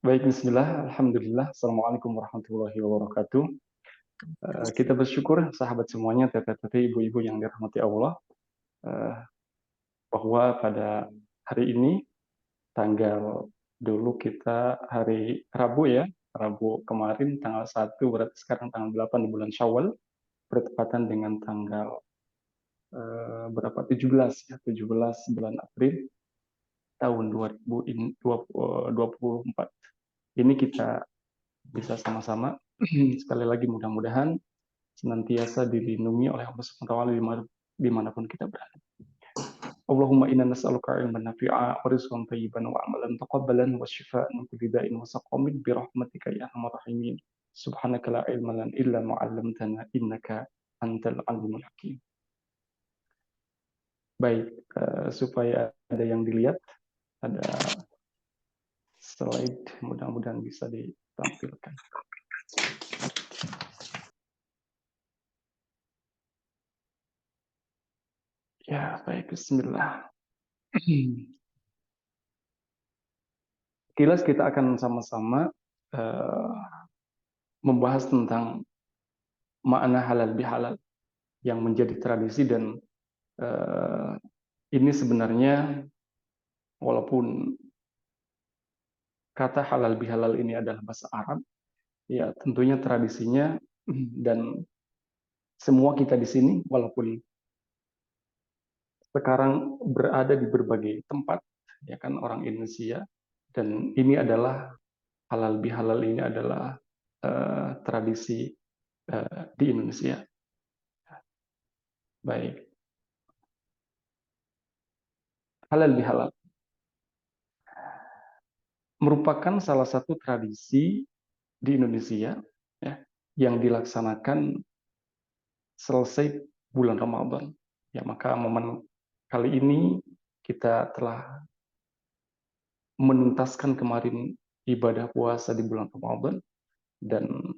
Baik, bismillah, alhamdulillah, assalamualaikum warahmatullahi wabarakatuh. Kita bersyukur, sahabat semuanya, teteh-teteh, ibu-ibu yang dirahmati Allah, eh, bahwa pada hari ini, tanggal dulu kita hari Rabu ya, Rabu kemarin tanggal 1, berarti sekarang tanggal 8 di bulan Syawal, bertepatan dengan tanggal berapa? 17 ya, 17 bulan April tahun 2024. Ini kita bisa sama-sama sekali lagi mudah-mudahan senantiasa dilindungi oleh Allah Subhanahu wa taala dimanapun kita berada. Allahumma inna nas'aluka ilman nafi'a wa rizqan thayyiban wa amalan taqabbalan wa shifaa'an min kulli da'in wa saqamin bi rahmatika ya arhamar rahimin. Subhanaka la ilma lana illa ma 'allamtana innaka antal alimul hakim. Baik, supaya ada yang dilihat, ada slide, mudah-mudahan bisa ditampilkan. Ya, baik, bismillah. Kilas kita akan sama-sama uh, membahas tentang makna halal bihalal yang menjadi tradisi dan uh, ini sebenarnya walaupun kata halal bihalal ini adalah bahasa Arab, ya tentunya tradisinya dan semua kita di sini walaupun sekarang berada di berbagai tempat, ya kan orang Indonesia dan ini adalah halal bihalal ini adalah tradisi di Indonesia. Baik, halal bihalal merupakan salah satu tradisi di Indonesia ya, yang dilaksanakan selesai bulan Ramadan. Ya, maka momen kali ini kita telah menuntaskan kemarin ibadah puasa di bulan Ramadan dan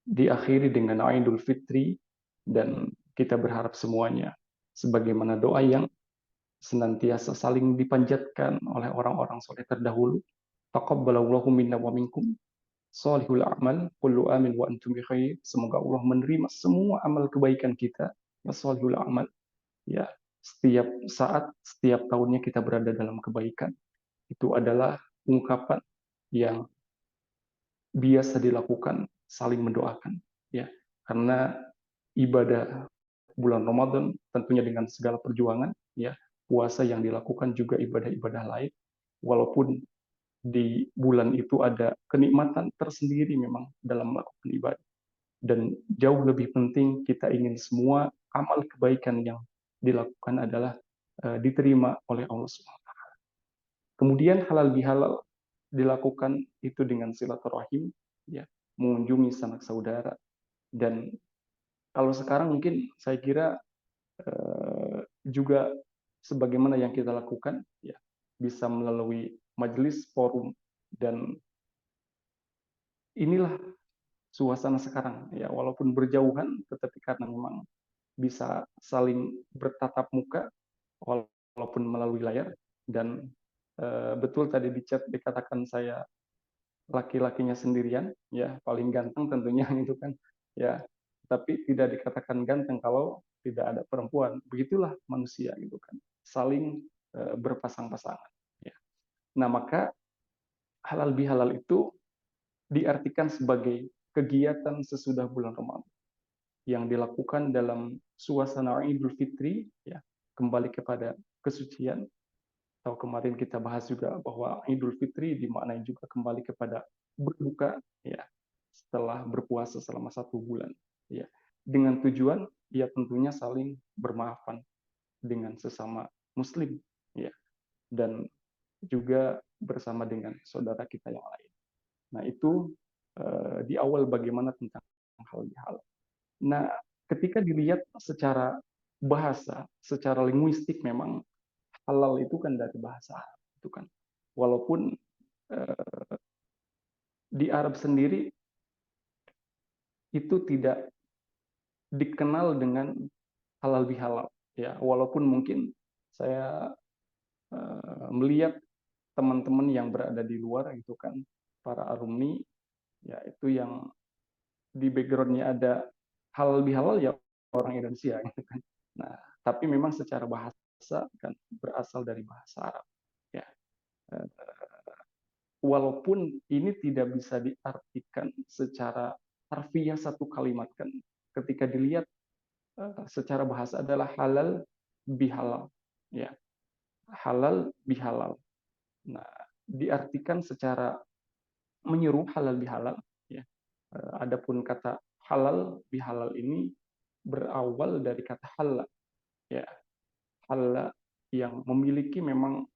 diakhiri dengan Idul Fitri dan kita berharap semuanya sebagaimana doa yang senantiasa saling dipanjatkan oleh orang-orang soleh terdahulu. Taqabbalallahu minna wa minkum Salihul amal, kullu amin wa antum bi khair. Semoga Allah menerima semua amal kebaikan kita. Ya salihul amal. Ya, setiap saat, setiap tahunnya kita berada dalam kebaikan. Itu adalah ungkapan yang biasa dilakukan saling mendoakan. Ya, karena ibadah bulan Ramadan tentunya dengan segala perjuangan, ya, puasa yang dilakukan juga ibadah-ibadah lain. Walaupun di bulan itu ada kenikmatan tersendiri memang dalam melakukan ibadah. Dan jauh lebih penting kita ingin semua amal kebaikan yang dilakukan adalah diterima oleh Allah SWT. Kemudian halal bihalal dilakukan itu dengan silaturahim, ya, mengunjungi sanak saudara. Dan kalau sekarang mungkin saya kira juga sebagaimana yang kita lakukan, ya, bisa melalui majelis, forum, dan inilah suasana sekarang ya walaupun berjauhan tetapi karena memang bisa saling bertatap muka walaupun melalui layar dan betul tadi di chat dikatakan saya laki-lakinya sendirian ya paling ganteng tentunya itu kan ya tapi tidak dikatakan ganteng kalau tidak ada perempuan begitulah manusia gitu kan saling berpasang-pasangan ya. Nah maka halal bihalal itu diartikan sebagai kegiatan sesudah bulan Ramadan yang dilakukan dalam suasana Idul Fitri, ya, kembali kepada kesucian. Atau kemarin kita bahas juga bahwa Idul Fitri dimaknai juga kembali kepada berbuka, ya, setelah berpuasa selama 1 bulan, ya, dengan tujuan ya tentunya saling bermaafan dengan sesama Muslim, ya, dan juga bersama dengan saudara kita yang lain. Nah itu di awal bagaimana tentang hal-hal. Nah, ketika dilihat secara bahasa, secara linguistik memang halal itu kan dari bahasa Arab, itu kan. Walaupun di Arab sendiri itu tidak dikenal dengan halal bihalal, ya. Walaupun mungkin saya melihat teman-teman yang berada di luar itu kan, para alumni, ya itu yang di backgroundnya ada halal bihalal ya orang Indonesia gitu kan. Nah, tapi memang secara bahasa kan berasal dari bahasa Arab. Ya, eh, walaupun ini tidak bisa diartikan secara harfiah satu kalimat kan, ketika dilihat secara bahasa adalah halal bihalal, ya halal bihalal. Nah, diartikan secara menyeru halal bihalal, ya. Adapun kata halal bihalal ini berawal dari kata halla, ya halla yang memiliki memang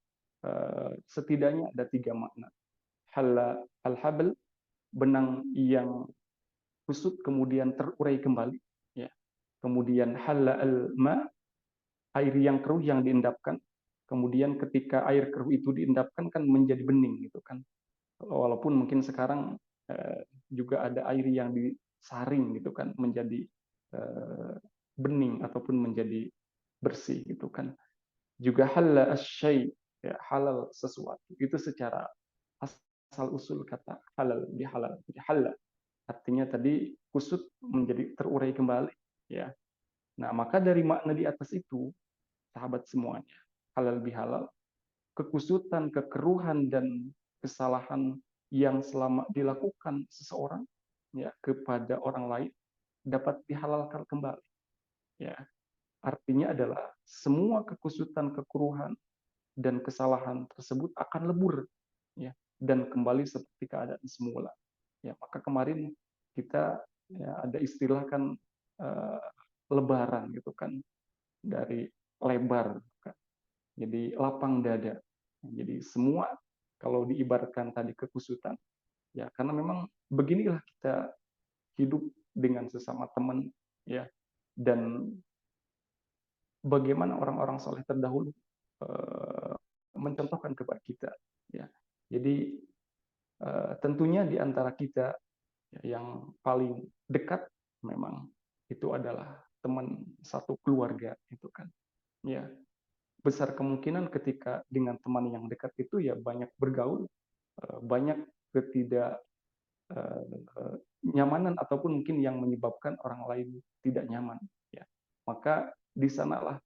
setidaknya ada 3 makna. Halla al-habl, benang yang kusut kemudian terurai kembali, ya. Kemudian halla al-ma, air yang keruh yang diendapkan. Kemudian ketika air keruh itu diendapkan kan menjadi bening gitu kan. Walaupun mungkin sekarang juga ada air yang disaring gitu kan menjadi bening ataupun menjadi bersih gitu kan. Juga halal asyai, ya, halal sesuatu. Itu secara asal usul kata halal bihalal. Jadi halal artinya tadi kusut menjadi terurai kembali, ya. Nah, maka dari makna di atas itu, sahabat semuanya, halal bihalal, kekusutan, kekeruhan dan kesalahan yang selama dilakukan seseorang, ya, kepada orang lain dapat dihalalkan kembali, ya. Artinya adalah semua kekusutan, kekeruhan dan kesalahan tersebut akan lebur, ya, dan kembali seperti keadaan semula. Ya, maka kemarin kita, ya, ada istilah kan uh, lebaran gitu kan, dari lebar kan. Jadi lapang dada. Jadi semua kalau diibaratkan tadi kekusutan, ya karena memang beginilah kita hidup dengan sesama teman, ya, dan bagaimana orang-orang soleh terdahulu mencontohkan kepada kita, ya. Jadi tentunya di antara kita, ya, yang paling dekat memang itu adalah teman satu keluarga itu kan, ya. Besar kemungkinan ketika dengan teman yang dekat itu ya banyak bergaul, banyak ketidak nyamanan ataupun mungkin yang menyebabkan orang lain tidak nyaman, ya. Maka di sanalah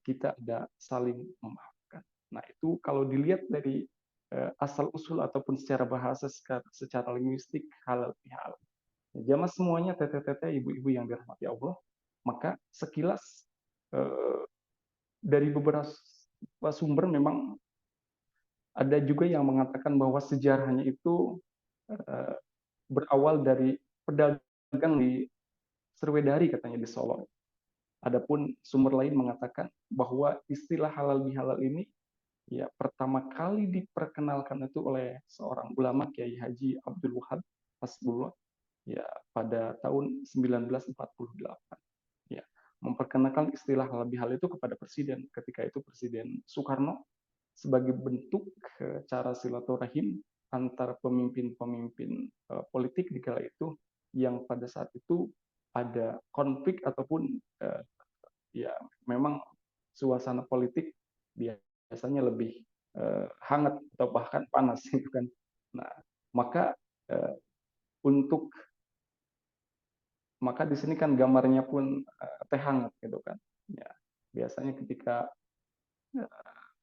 kita ada saling memaafkan. Nah, itu kalau dilihat dari asal usul ataupun secara bahasa, secara linguistik, halal bihalal. Jamaah semuanya, teteh-teteh, ibu-ibu yang dirahmati Allah, maka sekilas dari beberapa sumber memang ada juga yang mengatakan bahwa sejarahnya itu berawal dari pedagang di Serwedari katanya di Solo. Adapun sumber lain mengatakan bahwa istilah halal bihalal ini ya pertama kali diperkenalkan itu oleh seorang ulama Kiai Haji Abdul Wahab Hasbullah, ya pada tahun 1948. Ya, memperkenalkan istilah halal bihalal itu kepada presiden, ketika itu Presiden Soekarno, sebagai bentuk cara silaturahim antar pemimpin-pemimpin politik di kala itu yang pada saat itu ada konflik ataupun ya memang suasana politik biasanya lebih hangat atau bahkan panas gitu kan. Nah, maka uh, untuk maka di sini kan gambarnya pun teh hangat gitu kan. Ya, biasanya ketika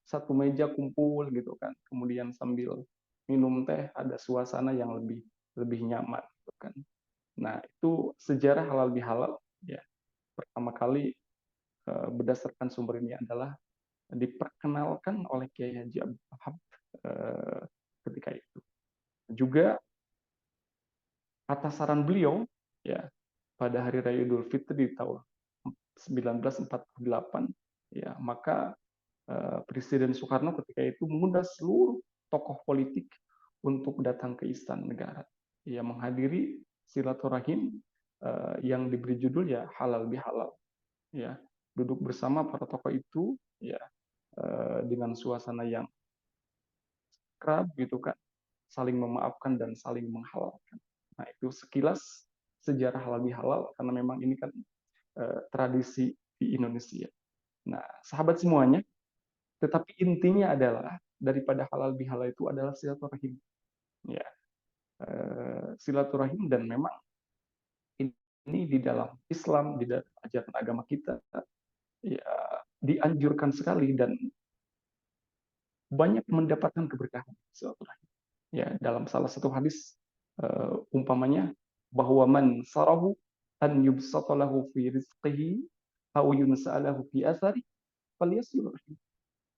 satu meja kumpul gitu kan, kemudian sambil minum teh ada suasana yang lebih lebih nyaman gitu kan. Nah, itu sejarah halal bihalal, ya. Pertama kali berdasarkan sumber ini adalah diperkenalkan oleh Kiai Haji Abdul Wahab ketika itu. Juga atas saran beliau, ya, pada hari raya Idul Fitri di tahun 1948, ya, maka Presiden Soekarno ketika itu mengundang seluruh tokoh politik untuk datang ke Istana Negara. Ia menghadiri silaturahim yang diberi judul ya halal bihalal. Ya, duduk bersama para tokoh itu, ya, dengan suasana yang kerap gitu kan, saling memaafkan dan saling menghalalkan. Nah, itu sekilas sejarah halal bihalal karena memang ini kan tradisi di Indonesia. Nah, sahabat semuanya, tetapi intinya adalah daripada halal bihalal itu adalah silaturahim. Ya, silaturahim, dan memang ini di dalam Islam, di dalam ajaran agama kita, ya dianjurkan sekali dan banyak mendapatkan keberkahan silaturahim. Ya, dalam salah satu hadis umpamanya bahwa man sarahu an yubsatalahu fi rizqihi aw yunsa'alahu fi athari falyasil rahim.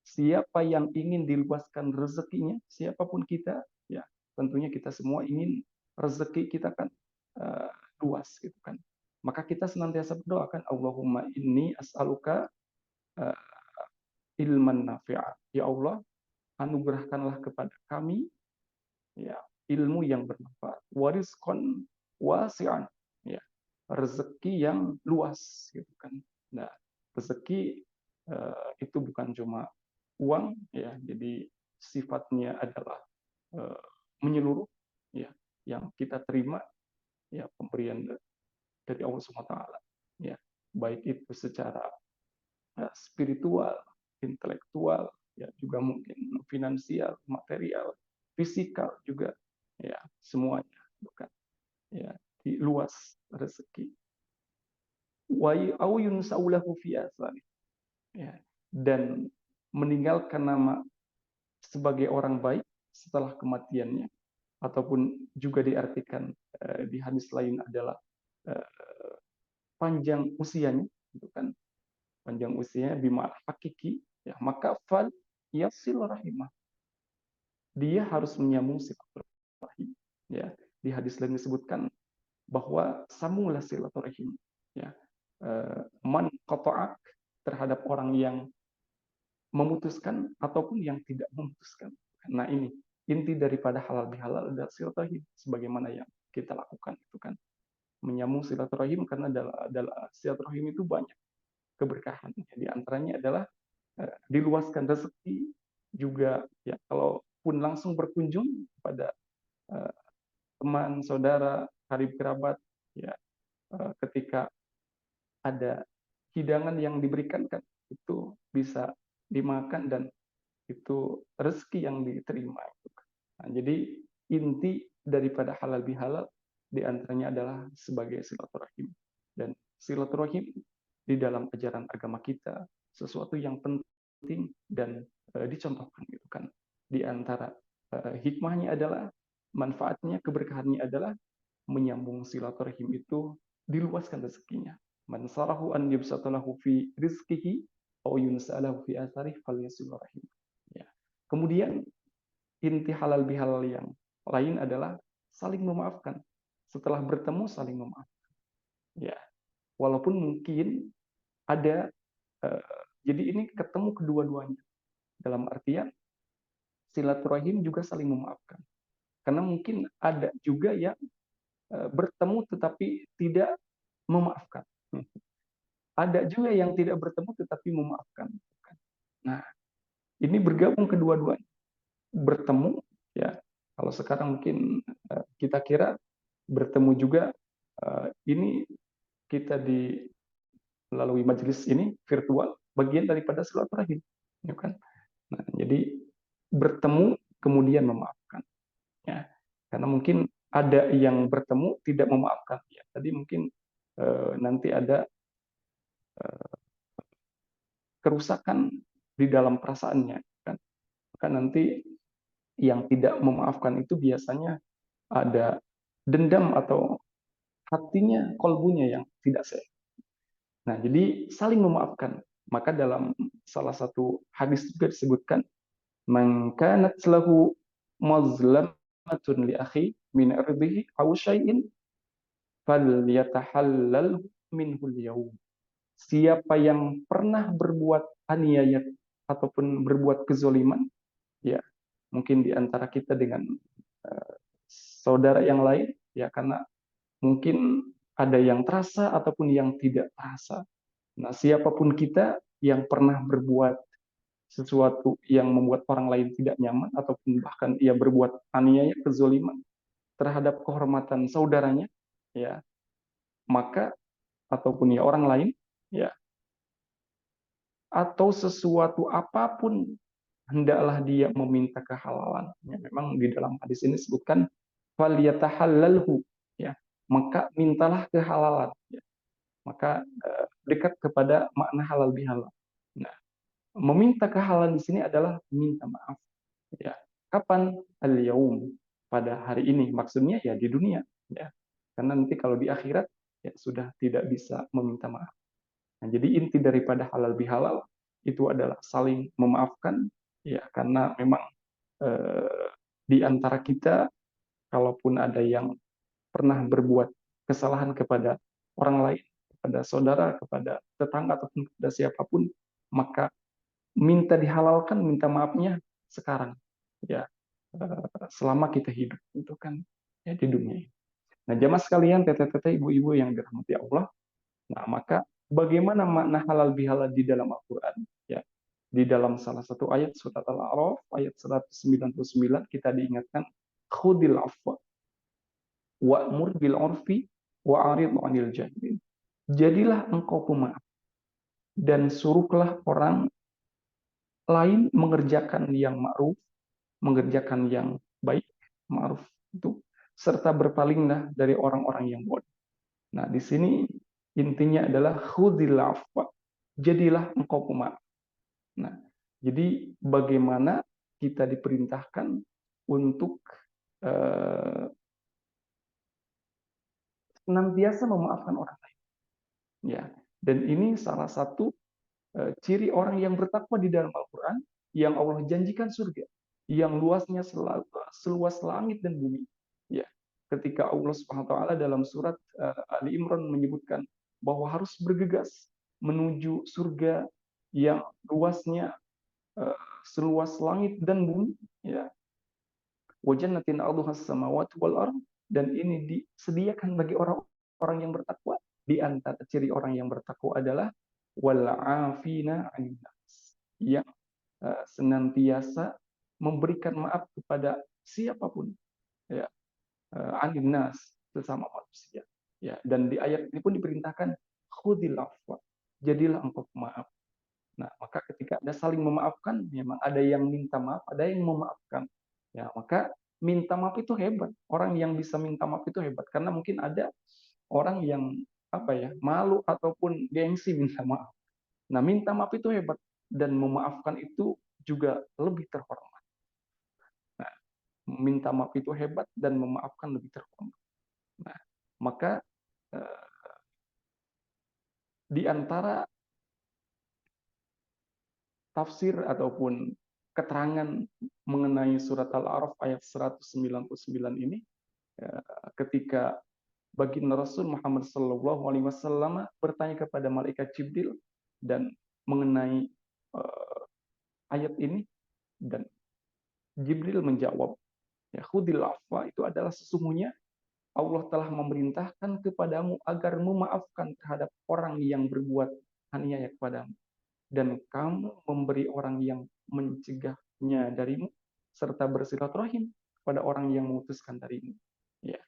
Siapa yang ingin diluaskan rezekinya, siapapun kita, ya tentunya kita semua ingin rezeki kita kan uh, luas gitu kan. Maka kita senantiasa berdoakan, Allahumma inni as'aluka uh, ilman nafi'a. Ya Allah, anugerahkanlah kepada kami ya ilmu yang bermanfaat, warizqan wasi'an, ya rezeki yang luas gitu kan. Nah, rezeki itu bukan cuma uang ya, jadi sifatnya adalah uh, menyeluruh ya, yang kita terima ya pemberian dari Allah Subhanahu wa taala ya, baik itu secara spiritual, intelektual, ya juga mungkin finansial, material, fisikal juga, ya semuanya, bukan? Ya, di luas rezeki. Wa auyun saulahu fi asari. Ya, dan meninggalkan nama sebagai orang baik setelah kematiannya, ataupun juga diartikan di hadis lain adalah panjang usianya, itu kan panjang usianya bima hakiki, ya maka fal yasil rahimah, dia harus menyambung silaturahim. Ya, di hadis lain disebutkan bahwa sambunglah silaturahim. Ya, man qata'ak, terhadap orang yang memutuskan ataupun yang tidak memutuskan. Nah ini inti daripada halal bihalal adalah silaturahim, sebagaimana yang kita lakukan itu kan, menyambung silaturahim, karena adalah silaturahim itu banyak keberkahan. Di antaranya adalah diluaskan rezeki juga, ya kalaupun langsung berkunjung pada teman, saudara, karib kerabat, ya ketika ada hidangan yang diberikan kan, itu bisa dimakan dan itu rezeki yang diterima. Nah, jadi inti daripada halal bihalal diantaranya adalah sebagai silaturahim, dan silaturahim di dalam ajaran agama kita sesuatu yang penting dan dicontohkan gitu kan. Di antara hikmahnya adalah, manfaatnya, keberkahannya adalah menyambung silaturahim itu diluaskan rezekinya. Man sarahu an yubsatalahu fi rizqihi aw yunsalahu fi athari falyasil rahim. Ya. Kemudian inti halal bihalal yang lain adalah saling memaafkan. Setelah bertemu saling memaafkan. Ya, walaupun mungkin ada jadi ini ketemu kedua-duanya, dalam artian silaturahim juga saling memaafkan. Karena mungkin ada juga yang bertemu tetapi tidak memaafkan. Ada juga yang tidak bertemu tetapi memaafkan. Nah, ini bergabung kedua-duanya. Bertemu, ya kalau sekarang mungkin kita kira bertemu juga ini kita di melalui majelis ini virtual, bagian daripada silaturahim, ya kan? Nah, jadi bertemu kemudian memaafkan, ya karena mungkin ada yang bertemu tidak memaafkan, ya tadi mungkin nanti ada kerusakan di dalam perasaannya, kan? Maka nanti yang tidak memaafkan itu biasanya ada dendam atau hatinya, kolbunya yang tidak sehat. Nah, jadi saling memaafkan. Maka dalam salah satu hadis juga disebutkan, man kanat lahu mazlamatun li akhi min irdihi aw syai'in falyatahallal minhu al-yawm. Siapa yang pernah berbuat aniaya ataupun berbuat kezoliman, ya mungkin di antara kita dengan saudara yang lain, ya karena mungkin ada yang terasa ataupun yang tidak terasa. Nah, siapapun kita yang pernah berbuat sesuatu yang membuat orang lain tidak nyaman, ataupun bahkan ia berbuat aniaya, kezoliman terhadap kehormatan saudaranya, ya maka ataupun ya orang lain, ya atau sesuatu apapun hendaklah dia meminta kehalalan. Ya, memang di dalam hadis ini disebutkan falyatahallalhu, ya, maka mintalah kehalalan, ya. Maka dekat kepada makna halal bihalal. Nah, meminta kehalalan di sini adalah minta maaf, ya. Kapan? Al-yaum, pada hari ini, maksudnya ya di dunia, ya. Karena nanti kalau di akhirat ya sudah tidak bisa meminta maaf. Nah, jadi inti daripada halal bihalal itu adalah saling memaafkan, ya, karena memang eh, di antara kita, kalaupun ada yang pernah berbuat kesalahan kepada orang lain, kepada saudara, kepada tetangga, ataupun kepada siapapun, maka minta dihalalkan, minta maafnya sekarang, ya, selama kita hidup, itu kan ya di dunia ini. Nah, jamaah sekalian, teteh-teteh, ibu-ibu yang dirahmati Allah, nah maka bagaimana makna halal bihalal di dalam Al-Quran? Ya, di dalam salah satu ayat surat Al-A'raf ayat 199 kita diingatkan khudil afwa wa'mur bil urfi wa'arid 'anil jahilin. Jadilah engkau pemaaf dan suruhlah orang lain mengerjakan yang ma'ruf, mengerjakan yang baik, ma'ruf itu, serta berpalinglah dari orang-orang yang bodoh. Nah, di sini intinya adalah khudil afwa. Jadilah engkau pemaaf. Nah, jadi bagaimana kita diperintahkan untuk eh, senantiasa memaafkan orang lain. Ya, dan ini salah satu ciri orang yang bertakwa di dalam Al-Quran yang Allah janjikan surga, yang luasnya seluas langit dan bumi. Ya, ketika Allah Subhanahu Wa Taala dalam surat Ali Imran menyebutkan bahwa harus bergegas menuju surga yang luasnya seluas langit dan bumi, ya, wajannatin arduhas samawati wal ard, dan ini disediakan bagi orang-orang yang bertakwa. Di antara ciri orang yang bertakwa adalah wal afina 'anil nas, yang senantiasa memberikan maaf kepada siapapun, ya, 'anil nas, sesama manusia. Ya, dan di ayat ini pun diperintahkan khudil afwa, jadilah engkau pemaaf. Nah, maka ketika ada saling memaafkan, memang ada yang minta maaf, ada yang memaafkan. Ya, maka minta maaf itu hebat. Orang yang bisa minta maaf itu hebat, karena mungkin ada orang yang apa ya, malu ataupun gengsi minta maaf. Nah, minta maaf itu hebat, dan memaafkan itu juga lebih terhormat. Nah, minta maaf itu hebat dan memaafkan lebih terhormat. Nah, maka eh, di antara tafsir ataupun keterangan mengenai surat Al-A'raf ayat 199 ini, ketika baginda Rasul Muhammad SAW bertanya kepada malaikat Jibril dan mengenai ayat ini, dan Jibril menjawab, ya, khudil afwa itu adalah sesungguhnya Allah telah memerintahkan kepadamu agar memaafkan terhadap orang yang berbuat aniaya kepadamu, dan kamu memberi orang yang mencegahnya darimu, serta bersilaturahim kepada orang yang memutuskan darimu. Ya,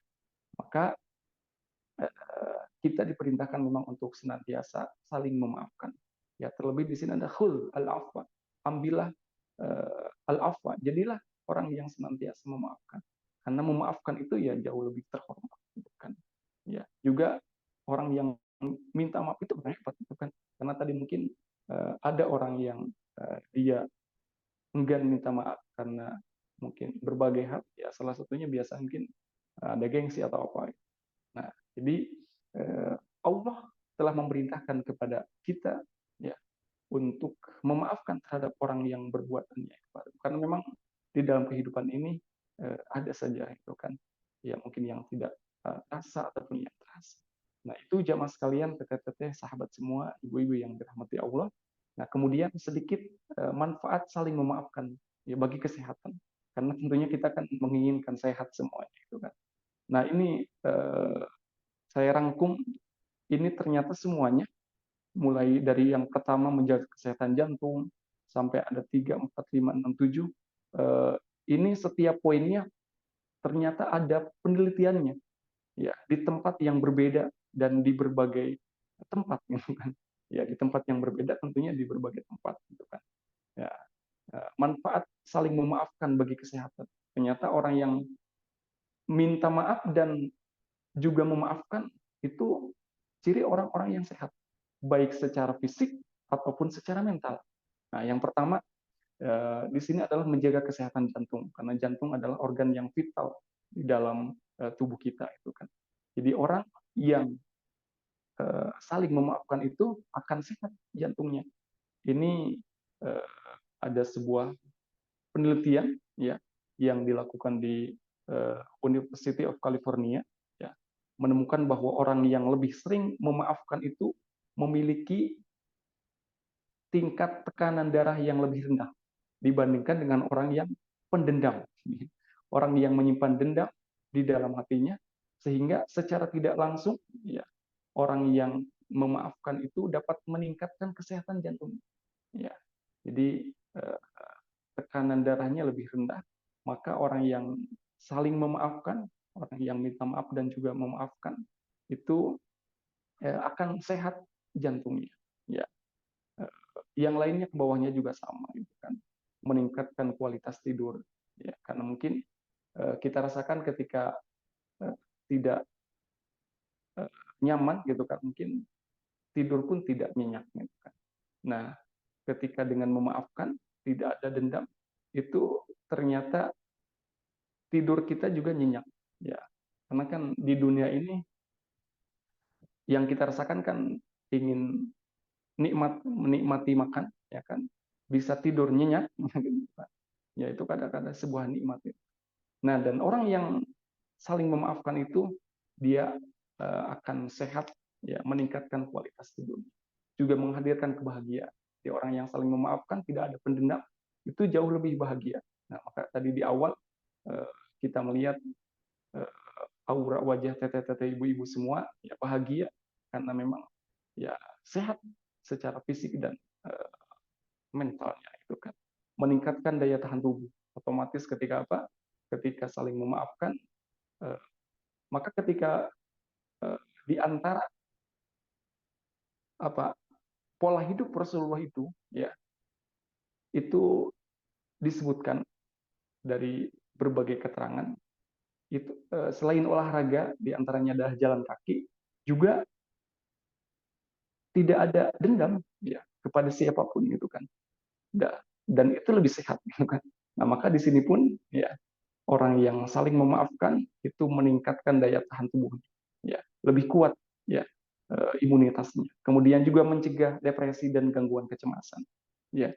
maka kita diperintahkan memang untuk senantiasa saling memaafkan. Ya, terlebih di sini ada khul al-afwa. Ambillah al-afwa. Jadilah orang yang senantiasa memaafkan. Karena memaafkan itu ya jauh lebih terhormat, gitu kan. Ya, juga orang yang minta maaf itu hebat, gitu kan. Karena tadi mungkin ada orang yang dia enggan minta maaf karena mungkin berbagai hal. Ya, salah satunya biasa mungkin ada gengsi atau apa. Nah, jadi Allah telah memerintahkan kepada kita, ya, untuk memaafkan terhadap orang yang berbuat aniaya kepada. Karena memang di dalam kehidupan ini ada saja itu kan, ya, mungkin yang tidak terasa ataupun yang terasa. Nah, itu jamaah sekalian, teteh-teteh, sahabat semua, ibu-ibu yang dirahmati Allah. Nah, kemudian sedikit manfaat saling memaafkan, ya, bagi kesehatan. Karena tentunya kita kan menginginkan sehat semuanya, itu kan. Nah, ini saya rangkum, ini ternyata semuanya, mulai dari yang pertama menjaga kesehatan jantung, sampai ada 3, 4, 5, 6, 7. Ini setiap poinnya ternyata ada penelitiannya, ya, di tempat yang berbeda dan di berbagai tempat, gitu kan. Ya, di tempat yang berbeda tentunya di berbagai tempat, gitu kan. Ya, manfaat saling memaafkan bagi kesehatan. Ternyata orang yang minta maaf dan juga memaafkan itu ciri orang-orang yang sehat, baik secara fisik ataupun secara mental. Nah, yang pertama di sini adalah menjaga kesehatan jantung, karena jantung adalah organ yang vital di dalam tubuh kita itu kan. Jadi orang yang saling memaafkan itu akan sehat jantungnya. Ini ada sebuah penelitian ya yang dilakukan di University of California ya, menemukan bahwa orang yang lebih sering memaafkan itu memiliki tingkat tekanan darah yang lebih rendah dibandingkan dengan orang yang pendendam. Orang yang menyimpan dendam di dalam hatinya, sehingga secara tidak langsung ya orang yang memaafkan itu dapat meningkatkan kesehatan jantung. Ya. Jadi tekanan darahnya lebih rendah, maka orang yang saling memaafkan, orang yang minta maaf dan juga memaafkan itu akan sehat jantungnya. Ya. Yang lainnya ke bawahnya juga sama, gitu kan. Meningkatkan kualitas tidur. Ya, karena mungkin kita rasakan ketika tidak nyaman, gitu kan, mungkin tidur pun tidak nyenyak, gitu kan. Nah, ketika dengan memaafkan, tidak ada dendam, itu ternyata tidur kita juga nyenyak. Ya, karena kan di dunia ini yang kita rasakan kan ingin menikmati makan, ya kan, bisa tidur nyenyak, ya itu kadang-kadang sebuah nikmat. Nah, dan orang yang saling memaafkan itu dia akan sehat, ya, meningkatkan kualitas tidur, juga menghadirkan kebahagiaan. Di orang yang saling memaafkan, tidak ada pendendam, itu jauh lebih bahagia. Nah, maka tadi di awal kita melihat aura wajah teteh-teteh ibu-ibu semua ya bahagia karena memang ya sehat secara fisik dan mentalnya itu kan, meningkatkan daya tahan tubuh. Otomatis ketika apa? Ketika saling memaafkan, maka ketika di antara apa pola hidup Rasulullah itu ya itu disebutkan dari berbagai keterangan itu selain olahraga diantaranya adalah jalan kaki, juga tidak ada dendam ya kepada siapapun gitu kan. Dan itu lebih sehat gitu kan. Nah, maka di sini pun ya orang yang saling memaafkan itu meningkatkan daya tahan tubuhnya, ya lebih kuat ya imunitasnya. Kemudian juga mencegah depresi dan gangguan kecemasan, ya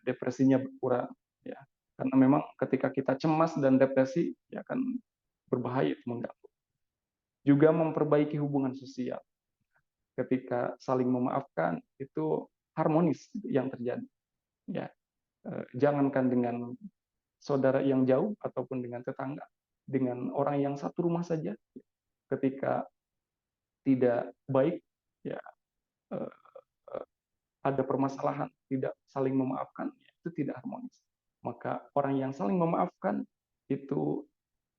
depresinya berkurang, ya karena memang ketika kita cemas dan depresi ya kan berbahaya, itu mengganggu. Juga memperbaiki hubungan sosial. Ketika saling memaafkan itu harmonis yang terjadi, ya jangankan dengan saudara yang jauh ataupun dengan tetangga, dengan orang yang satu rumah saja, ketika tidak baik, ya ada permasalahan, tidak saling memaafkan, itu tidak harmonis. Maka orang yang saling memaafkan itu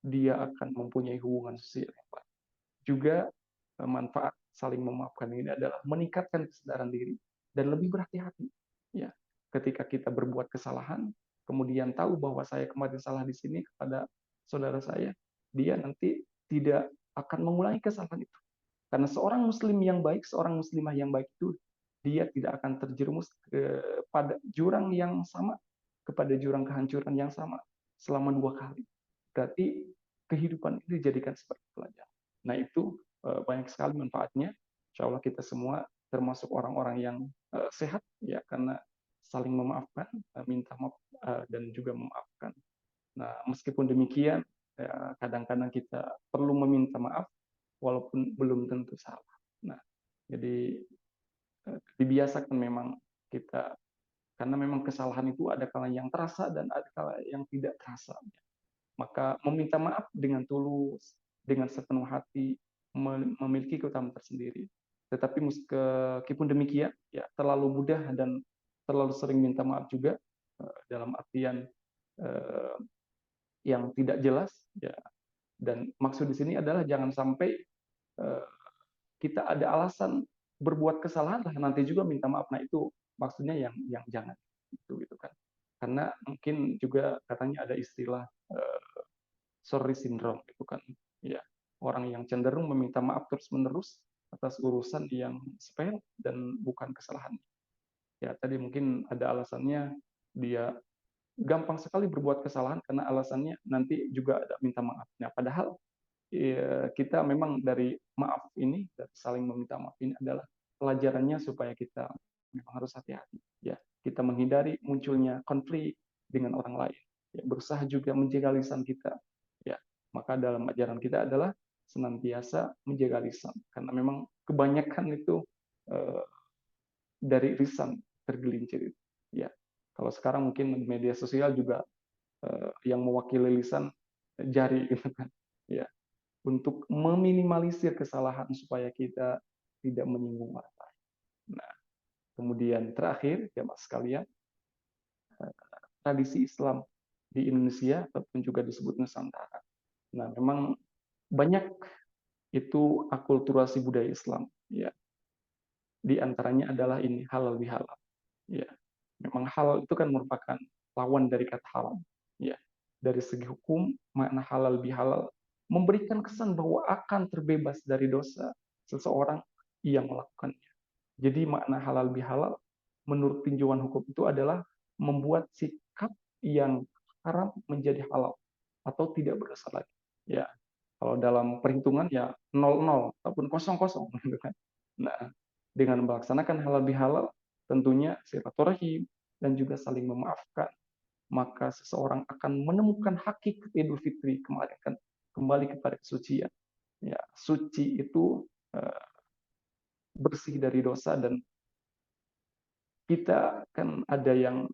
dia akan mempunyai hubungan sosial yang baik. Juga manfaat saling memaafkan ini adalah meningkatkan kesadaran diri dan lebih berhati-hati. Ya, ketika kita berbuat kesalahan, kemudian tahu bahwa saya kemarin salah di sini kepada saudara saya, dia nanti tidak akan mengulangi kesalahan itu. Karena seorang muslim yang baik, seorang muslimah yang baik itu dia tidak akan terjerumus kepada jurang yang sama, kepada jurang kehancuran yang sama selama 2 kali. Berarti kehidupan itu dijadikan seperti pelajaran. Nah, itu banyak sekali manfaatnya. Insya Allah kita semua termasuk orang-orang yang sehat ya karena saling memaafkan, minta maaf dan juga memaafkan. Nah, meskipun demikian, kadang-kadang kita perlu meminta maaf walaupun belum tentu salah. Nah, jadi dibiasakan memang kita, karena memang kesalahan itu ada kala yang terasa dan ada kala yang tidak terasa. Maka meminta maaf dengan tulus, dengan sepenuh hati, memiliki keutamaan tersendiri. Tetapi meskipun demikian, ya terlalu mudah dan terlalu sering minta maaf juga dalam artian yang tidak jelas, ya. Dan maksud di sini adalah jangan sampai kita ada alasan berbuat kesalahan lah nanti juga minta maaf. Nah, itu maksudnya yang jangan itu gitu kan. karena mungkin juga katanya ada istilah sorry syndrome itu kan, ya, orang yang cenderung meminta maaf terus-menerus atas urusan yang sepele dan bukan kesalahan. Ya, tadi mungkin ada alasannya dia gampang sekali berbuat kesalahan karena alasannya nanti juga ada minta maaf. Nah, padahal ya, kita memang dari maaf ini, dari saling meminta maaf ini adalah pelajarannya supaya kita memang harus hati-hati. Ya, kita menghindari munculnya konflik dengan orang lain. Ya, berusaha juga menjaga lisan kita. Ya, maka dalam ajaran kita adalah senantiasa menjaga lisan karena memang kebanyakan itu eh, dari lisan tergelincir. Ya, kalau sekarang mungkin media sosial juga yang mewakili lisan jari gitu kan. Ya, untuk meminimalisir kesalahan supaya kita tidak menyinggung orang lain. Nah, kemudian terakhir, ya mas sekalian, tradisi Islam di Indonesia ataupun juga disebut Nusantara. Nah, memang banyak itu akulturasi budaya Islam. Ya, di antaranya adalah ini halal bihalal. Ya, memang halal itu kan merupakan lawan dari kata haram. Ya, dari segi hukum makna halal bihalal memberikan kesan bahwa akan terbebas dari dosa seseorang yang melakukannya. Jadi makna halal bihalal menurut tinjauan hukum itu adalah membuat sikap yang haram menjadi halal atau tidak berdosa lagi. Ya, kalau dalam perhitungan ya 00 ataupun 00 gitu kan. Nah, dengan melaksanakan halal bihalal tentunya silaturahim dan juga saling memaafkan, maka seseorang akan menemukan hakikat Idul Fitri kembali kepada kesucian. Ya, suci itu bersih dari dosa dan kita kan ada yang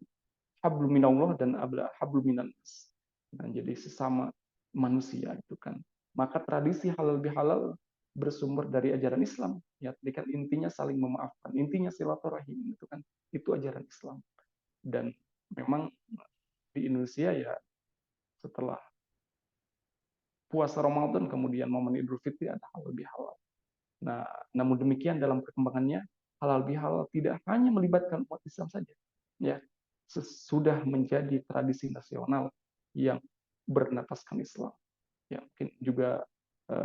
hablum minallah dan hablum minannas. Nah, jadi sesama manusia itu kan. Maka tradisi halal bihalal bersumber dari ajaran Islam. Ya, jadi kan intinya saling memaafkan, intinya silaturahim itu kan. Itu ajaran Islam. Dan memang di Indonesia ya setelah puasa Ramadan kemudian momen Idul Fitri ada halal bihalal. Nah, namun demikian dalam perkembangannya halal bihalal tidak hanya melibatkan umat Islam saja. Ya, sudah menjadi tradisi nasional yang bernapaskan Islam. Ya, mungkin juga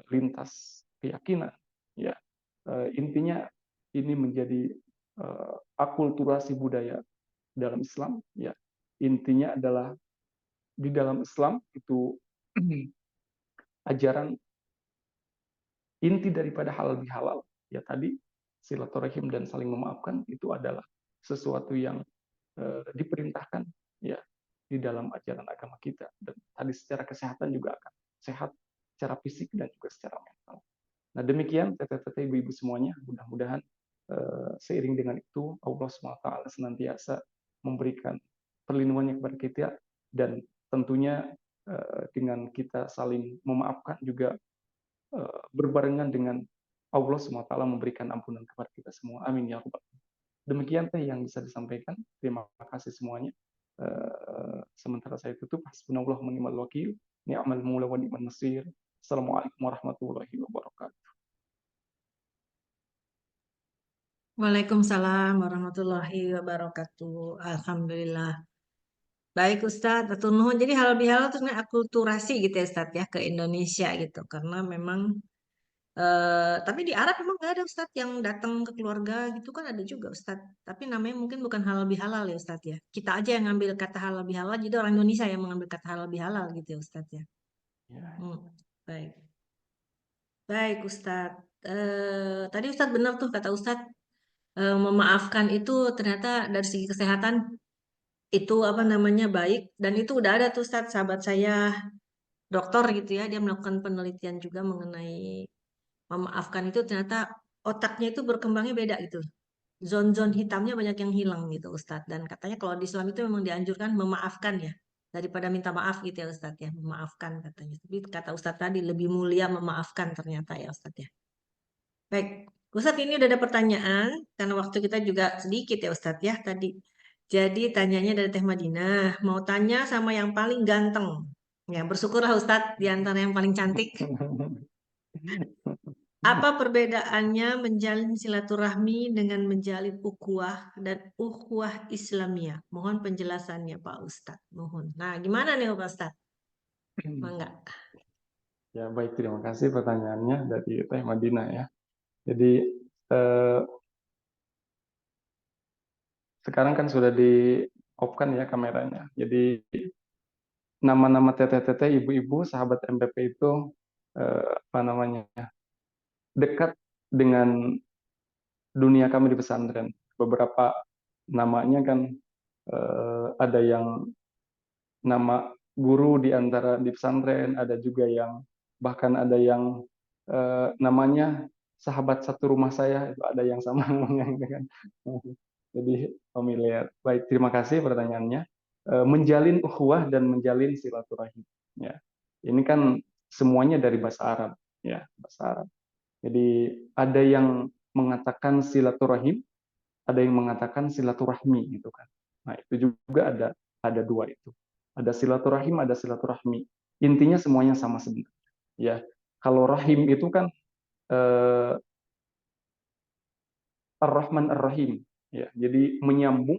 lintas keyakinan. Ya, intinya ini menjadi akulturasi budaya dalam Islam. Ya, intinya adalah di dalam Islam itu ajaran inti daripada halal bihalal ya tadi silaturahim dan saling memaafkan itu adalah sesuatu yang diperintahkan ya di dalam ajaran agama kita dan tadi secara kesehatan juga akan sehat secara fisik dan juga secara mental. Nah demikian teteh-teteh ibu-ibu semuanya mudah-mudahan seiring dengan itu Allah SWT senantiasa memberikan perlindungannya kepada kita dan tentunya dengan kita saling memaafkan juga berbarengan dengan Allah SWT memberikan ampunan kepada kita semua. Amin ya rabbal alamin. Demikian teh yang bisa disampaikan. Terima kasih semuanya. Sementara saya tutup, hasbunallah wa ni'mal wakil, ni'mal maula wa ni'man nasir. Assalamualaikum warahmatullahi wabarakatuh. Waalaikumsalam warahmatullahi wabarakatuh. Alhamdulillah. Baik Ustadz, atur nuhun. Jadi halal bihalal itu sebenarnya akulturasi gitu ya Ustadz ya ke Indonesia gitu. Karena memang tapi di Arab memang nggak ada Ustadz yang datang ke keluarga gitu kan ada juga Ustadz. Tapi namanya mungkin bukan halal bihalal ya Ustadz ya. Kita aja yang ngambil kata halal bihalal, jadi orang Indonesia yang mengambil kata halal bihalal gitu ya Ustadz ya. Ya. Baik. Baik Ustadz. Tadi Ustadz benar tuh kata Ustadz, memaafkan itu ternyata dari segi kesehatan itu apa namanya baik dan itu udah ada tuh Ustadz, sahabat saya dokter gitu ya, dia melakukan penelitian juga mengenai memaafkan itu ternyata otaknya itu berkembangnya beda gitu. Zon-zon hitamnya banyak yang hilang gitu Ustadz. Dan katanya kalau di Islam itu memang dianjurkan memaafkan ya. Daripada minta maaf gitu ya Ustadz ya. Memaafkan katanya. Tapi kata Ustadz tadi lebih mulia memaafkan ternyata ya Ustadz ya. Baik. Ustadz ini udah ada pertanyaan. Karena waktu kita juga sedikit ya Ustadz ya tadi. Jadi tanyanya dari Teh Madinah. Mau tanya sama yang paling ganteng. Ya bersyukurlah Ustadz di antara yang paling cantik. Apa perbedaannya menjalin silaturahmi dengan menjalin ukhuwah dan ukhuwah Islamiyah? Mohon penjelasannya Pak Ustadz. Mohon. Nah, gimana nih Pak Ustadz? Mangga. Ya, baik, terima kasih pertanyaannya dari Teh Madinah ya. Jadi eh, sekarang kan sudah di off kan ya kameranya. Jadi nama-nama teteh-teteh, ibu-ibu, sahabat MPP itu apa namanya, dekat dengan dunia kami di pesantren. Beberapa namanya kan ada yang nama guru di antara di pesantren, ada juga yang bahkan ada yang namanya sahabat satu rumah saya, itu ada yang sama namanya gitu kan. Jadi familiar. Baik, terima kasih pertanyaannya. Menjalin ukhuwah dan menjalin silaturahim. Ya, ini kan semuanya dari bahasa Arab, ya bahasa Arab. Jadi ada yang mengatakan silaturahim, ada yang mengatakan silaturahmi gitu kan. Nah, itu juga ada dua itu. Ada silaturahim, ada silaturahmi. Intinya semuanya sama sebenarnya. Ya, kalau rahim itu kan eh, Ar-Rahman Ar-Rahim. Ya, jadi menyambung,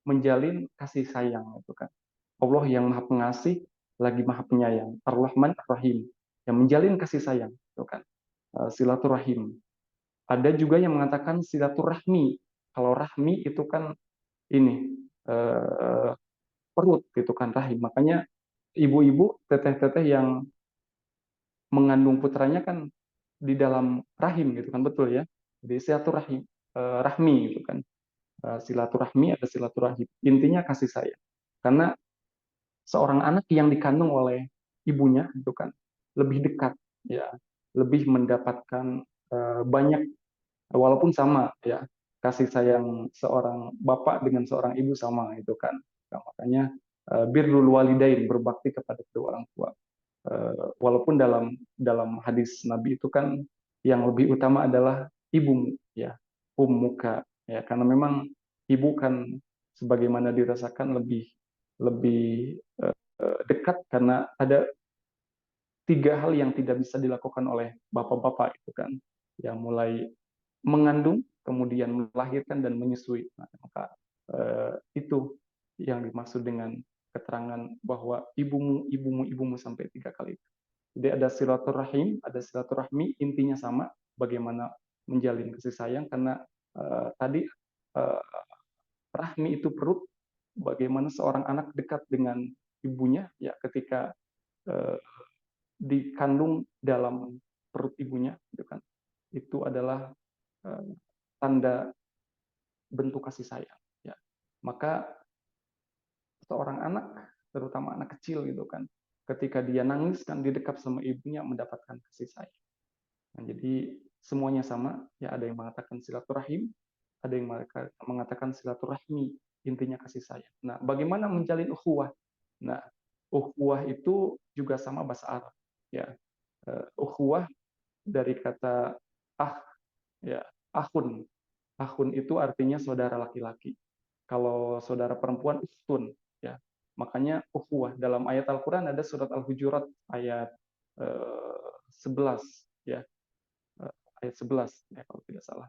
menjalin kasih sayang itu kan. Allah yang Maha Pengasih lagi Maha Penyayang. Ar-Rahman Ar-Rahim yang menjalin kasih sayang itu kan. Silaturahim. Ada juga yang mengatakan silaturahmi. Kalau rahmi itu kan ini perut gitu kan, rahim. Makanya ibu-ibu, teteh-teteh yang mengandung putranya kan di dalam rahim gitu kan, betul ya. Jadi silaturahim, rahmi gitu kan. Silaturahmi ada silaturahim. Intinya kasih sayang. Karena seorang anak yang dikandung oleh ibunya itu kan lebih dekat ya, lebih mendapatkan banyak, walaupun sama ya, kasih sayang seorang bapak dengan seorang ibu sama itu kan. Nah, makanya birrul walidain, berbakti kepada kedua orang tua. Walaupun dalam dalam hadis Nabi itu kan yang lebih utama adalah ibumu ya, ummuka ya, karena memang ibu kan sebagaimana dirasakan lebih lebih dekat, karena ada tiga hal yang tidak bisa dilakukan oleh bapak-bapak itu kan, yang mulai mengandung, kemudian melahirkan dan menyusui. Nah, maka itu yang dimaksud dengan keterangan bahwa ibumu, ibumu, ibumu sampai tiga kali. Jadi ada silaturahim, ada silaturahmi, intinya sama, bagaimana menjalin kasih sayang, karena tadi uh, rahmi itu perut, bagaimana seorang anak dekat dengan ibunya ya ketika uh, dikandung dalam perut ibunya, gitu kan. Itu adalah tanda bentuk kasih sayang. Ya. Maka seorang anak, terutama anak kecil gitu kan, ketika dia nangis kan di dekat sama ibunya mendapatkan kasih sayang. Nah, jadi semuanya sama, ya ada yang mengatakan silaturahim, ada yang mengatakan silaturahmi, intinya kasih sayang. Nah, bagaimana menjalin ukhuwah? Nah, ukhuwah itu juga sama bahasa Arab, ya. Ukhuwah dari kata ah, ya, akhun. Akhun itu artinya saudara laki-laki. Kalau saudara perempuan ukhtun, ya. Makanya ukhuwah dalam ayat Al-Qur'an ada surat Al-Hujurat ayat 11 ya, ayat 11 ya kalau tidak salah.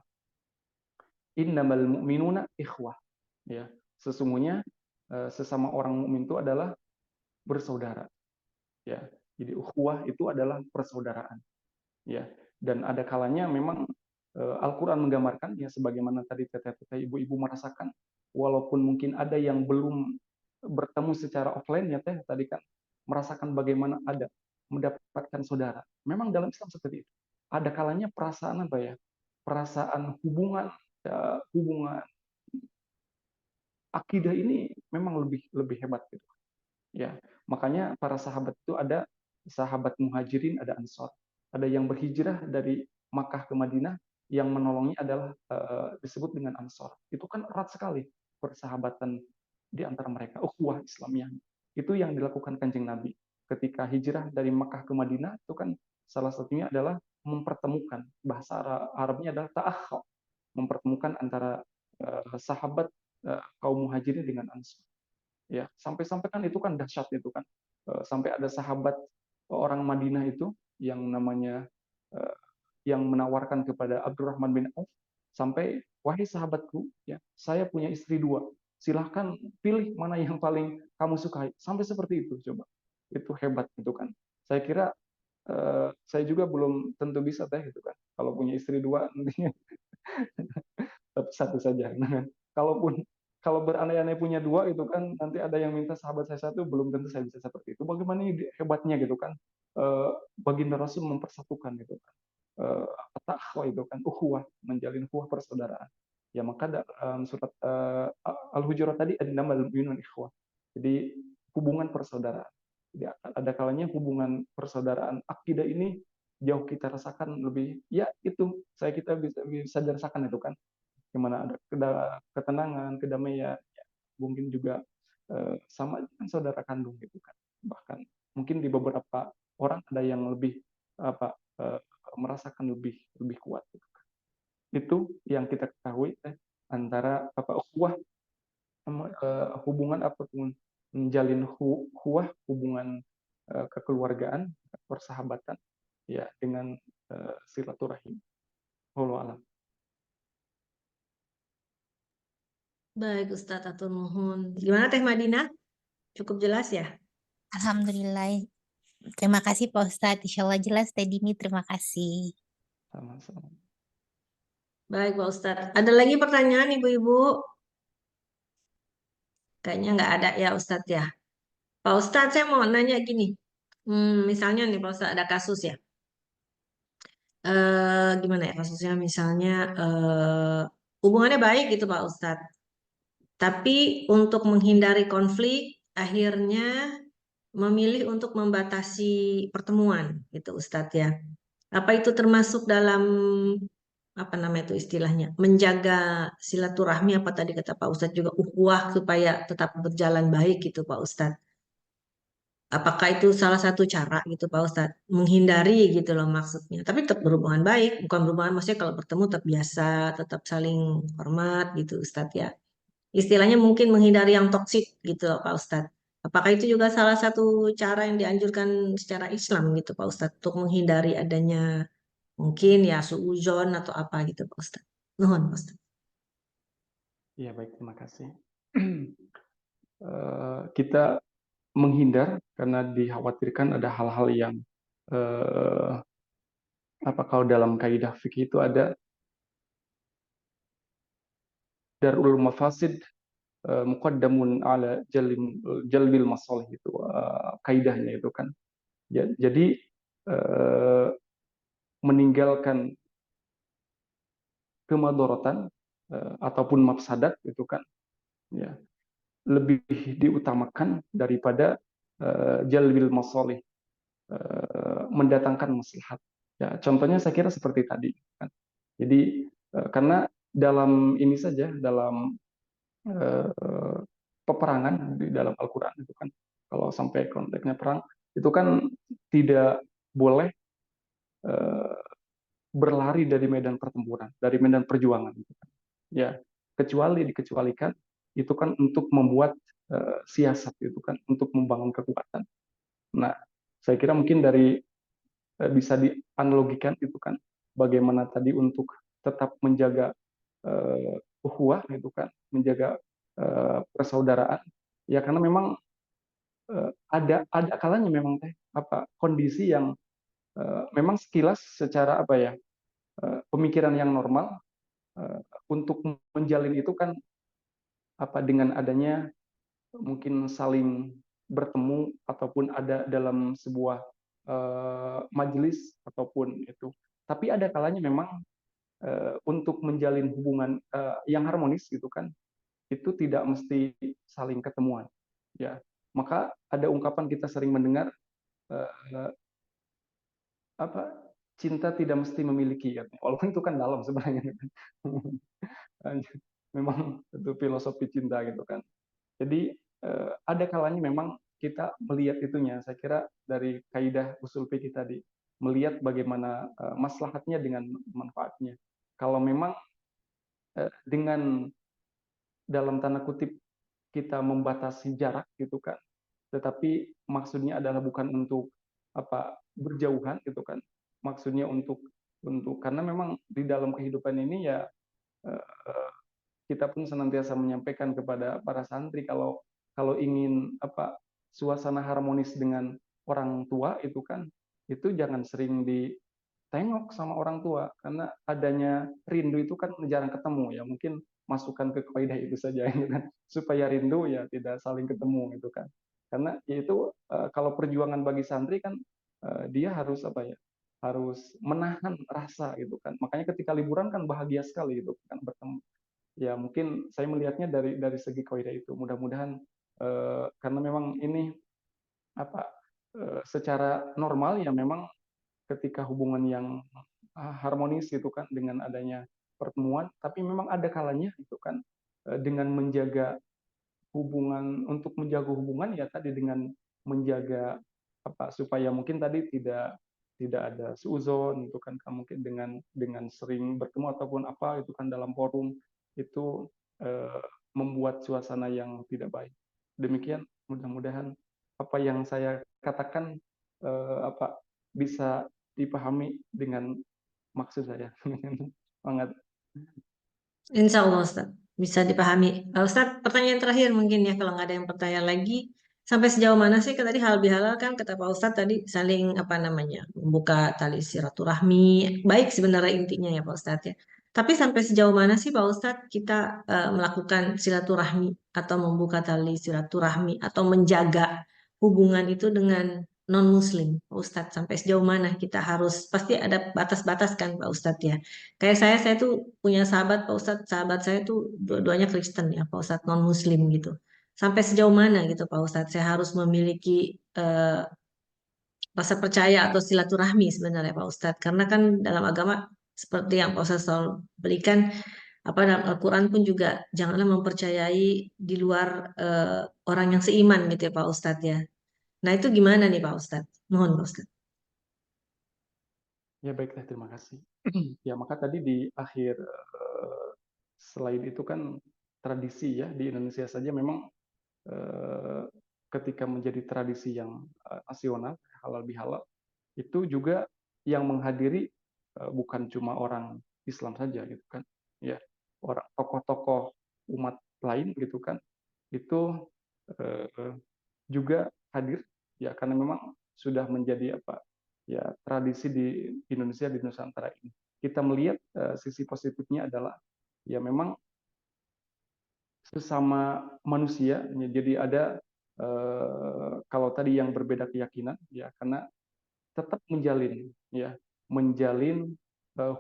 Innamal mu'minuna ikhwah, ya. Sesungguhnya sesama orang mukmin itu adalah bersaudara, ya. Jadi ukhuwah itu adalah persaudaraan, ya. Dan ada kalanya memang Al-Qur'an menggambarkan ya, sebagaimana tadi teteh-teteh, ibu-ibu merasakan, walaupun mungkin ada yang belum bertemu secara offline ya teh tadi kan, merasakan bagaimana ada mendapatkan saudara. Memang dalam Islam seperti itu. Ada kalanya perasaan apa ya? Perasaan hubungan, ya, hubungan akidah ini memang lebih lebih hebat gitu. Ya, makanya para sahabat itu ada sahabat muhajirin, ada ansor. Ada yang berhijrah dari Makkah ke Madinah, yang menolongnya adalah disebut dengan ansor. Itu kan erat sekali persahabatan di antara mereka, ukhuwah Islamiyah. Itu yang dilakukan Kanjeng Nabi ketika hijrah dari Makkah ke Madinah, itu kan salah satunya adalah mempertemukan, bahasa Arabnya adalah ta'akha, mempertemukan antara sahabat kaum muhajirin dengan ansor. Ya, sampai-sampai kan itu kan dahsyat itu kan. Sampai ada sahabat orang Madinah itu yang namanya yang menawarkan kepada Abdurrahman bin Auf sampai, wahai sahabatku, ya, saya punya istri dua, silahkan pilih mana yang paling kamu sukai, sampai seperti itu. Coba, itu hebat gitu kan. Saya kira saya juga belum tentu bisa teh gitu kan, kalau punya istri dua nantinya tapi satu saja. Nah, kalaupun kalau beranai-anai punya dua itu kan, nanti ada yang minta sahabat saya satu, belum tentu saya bisa seperti itu. Bagaimana ini hebatnya gitu kan, baginda Rasul mempersatukan gitu kan, takwa itu kan, ukhuwah, menjalin ukhuwah persaudaraan. Ya maka surat Al-Hujurat tadi, innamal mu'minuna ikhwah. Jadi hubungan persaudaraan. Jadi ada kalanya hubungan persaudaraan akidah ini jauh kita rasakan lebih, ya itu kita bisa dirasakan itu kan, gimana ada ketenangan, kedamaian, ya, mungkin juga sama dengan saudara kandung gitu kan. Bahkan mungkin di beberapa orang ada yang lebih apa merasakan lebih lebih kuat gitu kan. Itu yang kita ketahui antara ukhuwah, hubungan ataupun menjalin ukhuwah, hubungan kekeluargaan, persahabatan, ya, dengan silaturahim. Wallahu a'lam. Baik Ustadz, atur nuhun. Gimana Teh Madina? Cukup jelas ya? Alhamdulillah. Terima kasih Pak Ustadz. Insya Allah jelas Teh Dini. Terima kasih. Sama-sama. Baik Pak Ustadz. Ada lagi pertanyaan Ibu-Ibu? Kayaknya nggak ada ya Ustadz ya. Pak Ustadz, saya mau nanya gini. Misalnya nih Pak Ustadz ada kasus ya. Gimana ya kasusnya? Misalnya hubungannya baik gitu Pak Ustadz. Tapi untuk menghindari konflik, akhirnya memilih untuk membatasi pertemuan gitu Ustadz ya. Apa itu termasuk dalam apa namanya itu istilahnya menjaga silaturahmi, apa tadi kata Pak Ustadz juga ukhuwah supaya tetap berjalan baik gitu Pak Ustadz. Apakah itu salah satu cara gitu Pak Ustadz menghindari gitu loh maksudnya. Tapi tetap berhubungan baik, bukan berhubungan maksudnya kalau bertemu tetap biasa, tetap saling hormat gitu Ustadz ya. Istilahnya mungkin menghindari yang toksik gitu loh Pak Ustadz. Apakah itu juga salah satu cara yang dianjurkan secara Islam gitu Pak Ustadz untuk menghindari adanya mungkin ya suuzon atau apa gitu Pak Ustadz. Nuhun Pak Ustadz. Ya baik, terima kasih. Kita menghindar karena dikhawatirkan ada hal-hal yang eh, kalau dalam kaidah fikih itu ada darul mafasid muqaddamun ala jalbil masalih, itu kaidahnya itu kan. Jadi eh, meninggalkan kemadorotan ataupun mafsadat itu kan, ya, lebih diutamakan daripada jalbil masalih, mendatangkan maslahat. Ya, contohnya saya kira seperti tadi kan. Jadi karena dalam ini saja, dalam eh, peperangan di dalam Al-Qur'an itu kan, kalau sampai konteksnya perang itu kan tidak boleh eh, berlari dari medan pertempuran, dari medan perjuangan gitu kan. Ya, kecuali dikecualikan itu kan untuk membuat siasat itu kan, untuk membangun kekuatan. Nah, saya kira mungkin dari bisa dianalogikan itu kan, bagaimana tadi untuk tetap menjaga ukhuwah gitu kan, menjaga persaudaraan, ya karena memang ada kalanya memang kondisi yang memang sekilas secara pemikiran yang normal untuk menjalin itu kan, dengan adanya mungkin saling bertemu ataupun ada dalam sebuah majelis ataupun itu. Tapi ada kalanya memang untuk menjalin hubungan yang harmonis gitu kan, itu tidak mesti saling ketemuan. Ya, maka ada ungkapan kita sering mendengar, eh, apa cinta tidak mesti memiliki, katanya. Walaupun itu kan dalam sebenarnya. Memang itu filosofi cinta gitu kan. Jadi ada kalanya memang kita melihat itunya. Saya kira dari kaidah usul fikih tadi, melihat bagaimana maslahatnya dengan manfaatnya. Kalau memang dengan dalam tanda kutip kita membatasi jarak gitu kan, tetapi maksudnya adalah bukan untuk berjauhan gitu kan, maksudnya untuk karena memang di dalam kehidupan ini ya kita pun senantiasa menyampaikan kepada para santri kalau ingin suasana harmonis dengan orang tua itu kan, itu jangan sering ditengok sama orang tua, karena adanya rindu itu kan jarang ketemu ya. Mungkin masukkan ke kaidah itu saja gitu kan, supaya rindu ya tidak saling ketemu gitu kan. Karena yaitu kalau perjuangan bagi santri kan dia harus harus menahan rasa gitu kan. Makanya ketika liburan kan bahagia sekali gitu kan bertemu. Ya mungkin saya melihatnya dari segi kaidah itu. Mudah-mudahan karena memang ini secara normal ya memang ketika hubungan yang harmonis gitu kan dengan adanya pertemuan, tapi memang ada kalanya itu kan dengan menjaga untuk menjaga hubungan ya tadi dengan menjaga supaya mungkin tadi tidak ada suuzon itu kan, mungkin dengan sering bertemu ataupun itu kan dalam forum itu membuat suasana yang tidak baik. Demikian, mudah-mudahan apa yang saya katakan bisa dipahami dengan maksud saya. Sangat. Insya Allah Ustaz, bisa dipahami. Ustaz, pertanyaan terakhir mungkin ya, kalau nggak ada yang pertanyaan lagi, sampai sejauh mana sih tadi halal bihalal kan kata Pak Ustaz tadi saling membuka tali silaturahmi, baik sebenarnya intinya ya Pak Ustaz ya. Tapi sampai sejauh mana sih Pak Ustadz kita melakukan silaturahmi atau membuka tali silaturahmi atau menjaga hubungan itu dengan non-muslim Pak Ustadz, sampai sejauh mana kita harus, pasti ada batas-batas kan Pak Ustadz ya. Kayak saya tuh punya sahabat Pak Ustadz, sahabat saya tuh dua-duanya Kristen ya Pak Ustadz, non-muslim gitu. Sampai sejauh mana gitu Pak Ustadz saya harus memiliki rasa percaya atau silaturahmi sebenarnya Pak Ustadz. Karena kan dalam agama seperti yang Pak Ustadz selalu berikan, dalam Al-Quran pun juga janganlah mempercayai di luar orang yang seiman gitu ya Pak Ustadz ya. Nah itu gimana nih Pak Ustadz? Mohon Pak Ustadz. Ya baiklah, terima kasih. Ya maka tadi di akhir slide itu kan tradisi ya di Indonesia saja memang ketika menjadi tradisi yang nasional halal bihalal itu juga yang menghadiri bukan cuma orang Islam saja gitu kan, ya orang tokoh-tokoh umat lain gitu kan, itu juga hadir ya karena memang sudah menjadi ya tradisi di Indonesia, di Nusantara ini. Kita melihat sisi positifnya adalah ya memang sesama manusia, ya, jadi ada kalau tadi yang berbeda keyakinan ya karena tetap menjalin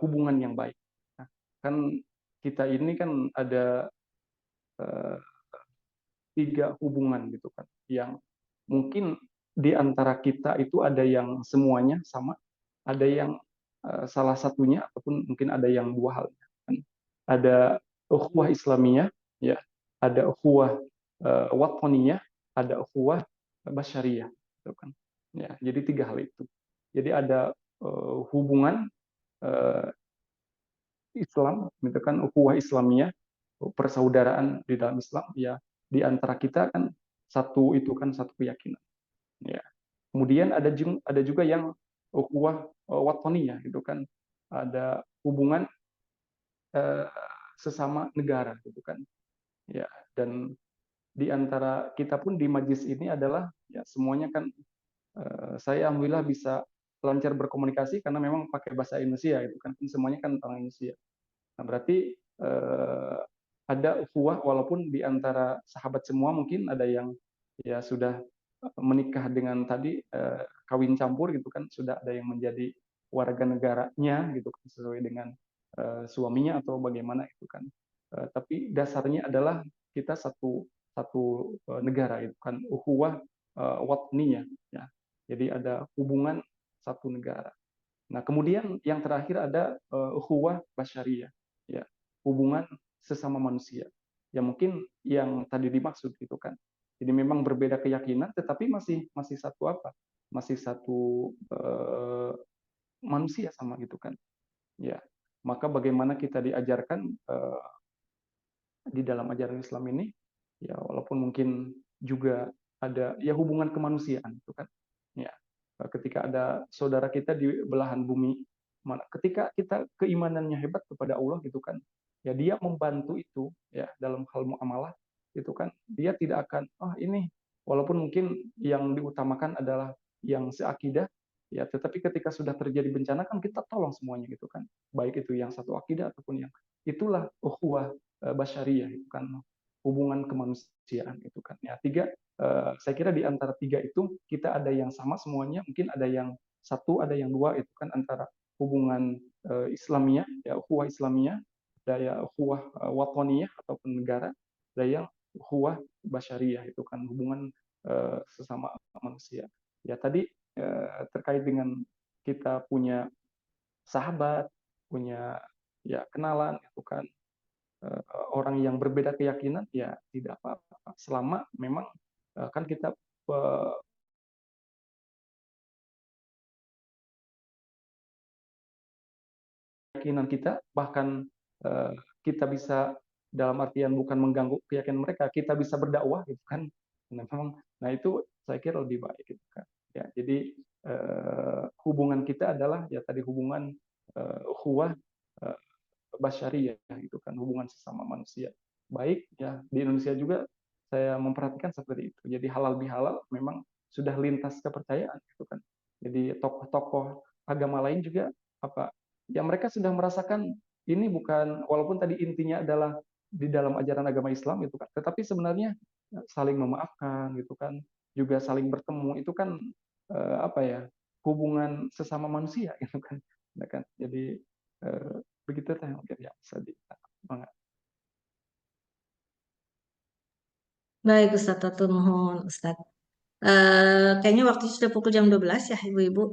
hubungan yang baik. Nah, kan kita ini kan ada 3 hubungan gitu kan, yang mungkin di antara kita itu ada yang semuanya sama, ada yang salah satunya ataupun mungkin ada yang 2 hal. Ada ukhuwah Islamiyah, ya, ada ukhuwah wataniyah, ada ukhuwah basyariyah, gitu kan. Ya, jadi 3 hal itu. Jadi ada hubungan Islam, gitu kan, ukhuwah Islamiyah, persaudaraan di dalam Islam, ya, di antara kita kan satu keyakinan. Ya. Kemudian ada juga yang ukhuwah wataniyah, gitu kan, ada hubungan sesama negara, gitu kan. Ya, dan di antara kita pun di majlis ini adalah ya semuanya kan saya alhamdulillah bisa lancar berkomunikasi karena memang pakai bahasa Indonesia itu kan semuanya kan orang Indonesia. Nah, berarti ada ukhuwah walaupun di antara sahabat semua mungkin ada yang ya sudah menikah dengan tadi kawin campur gitu kan, sudah ada yang menjadi warga negaranya gitu kan sesuai dengan suaminya atau bagaimana itu kan. Tapi dasarnya adalah kita satu negara itu kan, ukhuwah watniyah ya. Jadi ada hubungan satu negara. Nah, kemudian yang terakhir ada ukhuwah basyariyah ya, hubungan sesama manusia. Ya mungkin yang tadi dimaksud gitu kan. Jadi memang berbeda keyakinan tetapi masih satu Masih satu manusia sama gitu kan. Ya. Maka bagaimana kita diajarkan di dalam ajaran Islam ini ya walaupun mungkin juga ada ya hubungan kemanusiaan itu kan. Ya. Ketika ada saudara kita di belahan bumi Ketika kita keimanannya hebat kepada Allah gitu kan, ya dia membantu itu ya dalam hal muamalah itu kan, dia tidak akan ini, walaupun mungkin yang diutamakan adalah yang seakidah ya, tetapi ketika sudah terjadi bencana kan kita tolong semuanya gitu kan, baik itu yang satu akidah ataupun yang, itulah ukhuwah basyariyah itu kan, hubungan kemanusiaan itu kan ya. Saya kira di antara tiga itu kita ada yang sama semuanya, mungkin ada yang satu, ada yang dua itu kan, antara hubungan Islamiyah ya, ukhuwah Islamiyah, ada ya ukhuwah watoniyah ataupun negara, ada yang ukhuwah basyariyah itu kan, hubungan sesama manusia. Ya tadi terkait dengan kita punya sahabat, punya ya kenalan itu kan, orang yang berbeda keyakinan ya tidak apa-apa, selama memang kan kita keyakinan kita, bahkan kita bisa, dalam artian bukan mengganggu keyakinan mereka, kita bisa berdakwah gitu kan. Nah itu saya kira lebih baik gitu kan. Ya, jadi hubungan kita adalah ya tadi hubungan ukhuwah basyariyah itu kan, hubungan sesama manusia. Baik ya, di Indonesia juga saya memperhatikan seperti itu. Jadi halal bihalal memang sudah lintas kepercayaan gitu kan. Jadi tokoh-tokoh agama lain juga ya mereka sudah merasakan ini, bukan, walaupun tadi intinya adalah di dalam ajaran agama Islam itu kan, tetapi sebenarnya saling memaafkan gitu kan, juga saling bertemu itu kan hubungan sesama manusia gitu kan. Jadi begitu teh mungkin ya bisa ditangkap. Baik Ustadz, atur nuhun Ustadz. Kayaknya waktu sudah pukul jam 12 ya Ibu-Ibu.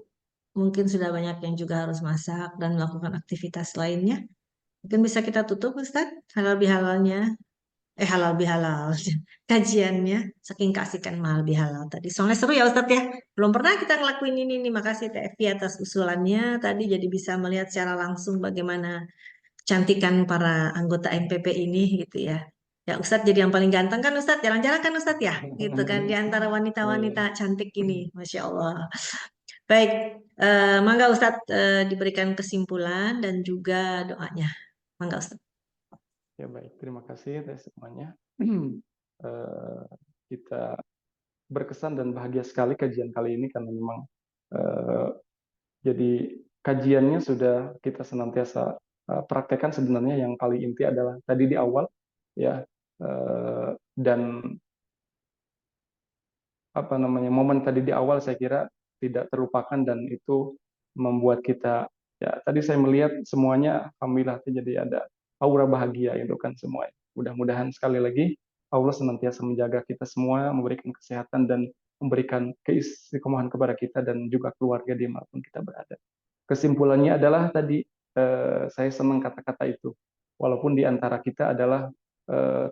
Mungkin sudah banyak yang juga harus masak dan melakukan aktivitas lainnya. Mungkin bisa kita tutup Ustadz, halal bihalalnya. Halal bihalal. Kajiannya, saking keasikan mahal bihalal tadi. Soalnya seru ya Ustadz ya. Belum pernah kita ngelakuin ini nih. Makasih Teh Evi atas usulannya. Tadi jadi bisa melihat secara langsung bagaimana kecantikan para anggota MPP ini gitu ya. Ya Ustadz jadi yang paling ganteng kan Ustadz, jalan-jalan kan Ustadz ya, gitu kan di antara wanita-wanita cantik ini, Masya Allah. Baik, mangga Ustadz diberikan kesimpulan dan juga doanya. Mangga Ustadz. Ya baik, terima kasih semuanya. Kita berkesan dan bahagia sekali kajian kali ini karena memang jadi kajiannya sudah kita senantiasa praktekkan. Sebenarnya yang paling inti adalah tadi di awal ya, dan momen tadi di awal saya kira tidak terlupakan, dan itu membuat kita ya tadi saya melihat semuanya alhamdulillah, jadi ada aura bahagia itu kan semuanya. Mudah-mudahan sekali lagi Allah senantiasa menjaga kita semua, memberikan kesehatan dan memberikan keistiqomahan kepada kita dan juga keluarga dimanapun kita berada. Kesimpulannya adalah tadi saya senang kata-kata itu, walaupun di antara kita adalah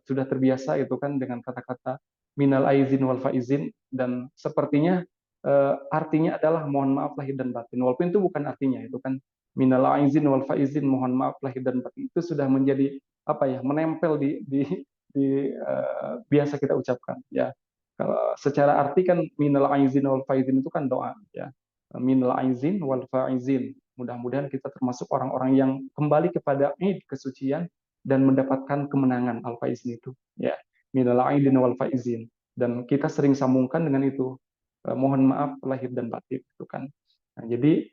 sudah terbiasa itu kan dengan kata-kata minal aizin wal faizin, dan sepertinya artinya adalah mohon maaf lahir dan batin, walaupun itu bukan artinya itu kan, minal aizin wal faizin, mohon maaf lahir dan batin, itu sudah menjadi menempel di biasa kita ucapkan ya. Kalau secara arti kan minal aizin wal faizin itu kan doa ya, minal aizin wal faizin, mudah-mudahan kita termasuk orang-orang yang kembali kepada id kesucian dan mendapatkan kemenangan al-faizin itu ya, minal aidin wal faizin, dan kita sering sambungkan dengan itu mohon maaf lahir dan batin itu kan. Nah, jadi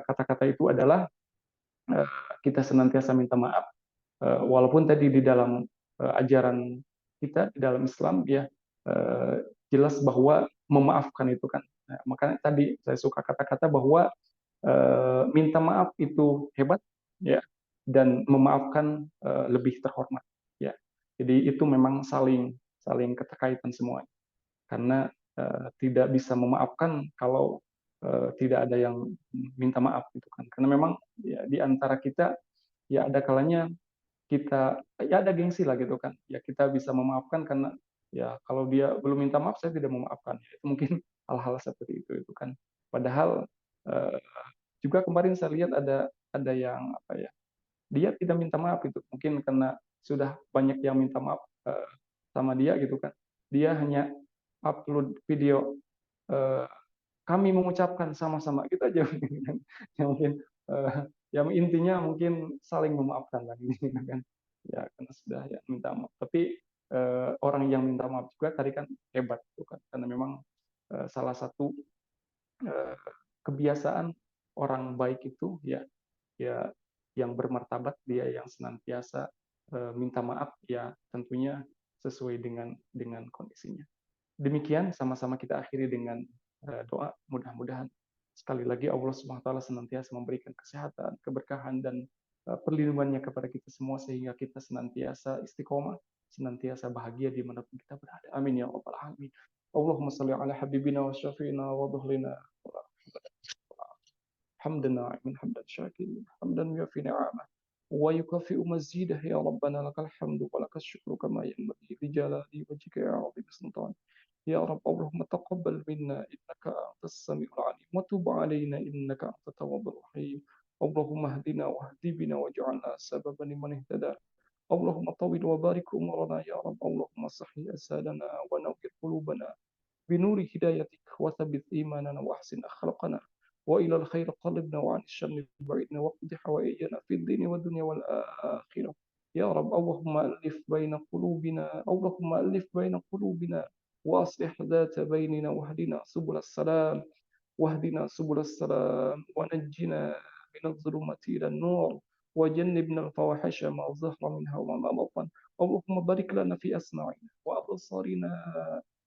kata-kata itu adalah kita senantiasa minta maaf, walaupun tadi di dalam ajaran kita di dalam Islam ya jelas bahwa memaafkan itu kan. Nah, makanya tadi saya suka kata-kata bahwa minta maaf itu hebat ya, dan memaafkan lebih terhormat ya. Jadi itu memang saling keterkaitan semuanya, karena tidak bisa memaafkan kalau tidak ada yang minta maaf gitu kan, karena memang ya, di antara kita ya ada kalanya kita ya ada gengsi lah gitu kan ya, kita bisa memaafkan karena ya kalau dia belum minta maaf saya tidak memaafkan ya, itu mungkin hal-hal seperti itu kan. Padahal juga kemarin saya lihat ada yang dia tidak minta maaf itu, mungkin karena sudah banyak yang minta maaf sama dia gitu kan, dia hanya upload video kami mengucapkan sama-sama gitu aja. Yang mungkin Ya intinya mungkin saling memaafkan lagi kan. Ya karena sudah ya minta maaf. Tapi orang yang minta maaf juga tadi kan hebat tuh kan, karena memang salah satu eh, kebiasaan orang baik itu ya yang bermartabat, dia yang senantiasa minta maaf, ya tentunya sesuai dengan kondisinya. Demikian, sama-sama kita akhiri dengan doa. Mudah-mudahan sekali lagi Allah Subhanahu wa taala senantiasa memberikan kesehatan, keberkahan dan perlindungannya kepada kita semua, sehingga kita senantiasa istiqomah, senantiasa bahagia dimanapun kita berada. Amin ya rabbal alamin. Allahumma salli ala habibina wa syafiina wa dhuhlina حمدا ناعما حمدا شاكرا حمدا يوفي نعمه ويكافئ مزيده يا ربنا لك الحمد ولك الشكر كما ينبغي لجلال وجهك يا عظيم السلطان. يا رب اللهم تقبل منا إنك أنت السميع العليم وتب علينا إنك أنت التواب الرحيم. اللهم اهدنا واهد بنا واجعلنا سببا لمن اهتدى. اللهم طول وبارك أمورنا يا رب. اللهم صحي أجسادنا ونور قلوبنا بنور هدايتك وثبت إيماننا وأحسن أخلاقنا وإلى الخير قلبنا وعن الشر بعدنا واقض حوائجنا في الدين والدنيا والآخرة يا رب. اللهم ألف بين قلوبنا، اللهم ألف بين قلوبنا وأصلح ذات بيننا واهدنا سبل السلام، واهدنا سبل السلام ونجنا من الظلمات إلى النور وجنبنا الفواحش ما ظهر منها وما بطن. اللهم بارك لنا في أسماعنا وأبصارنا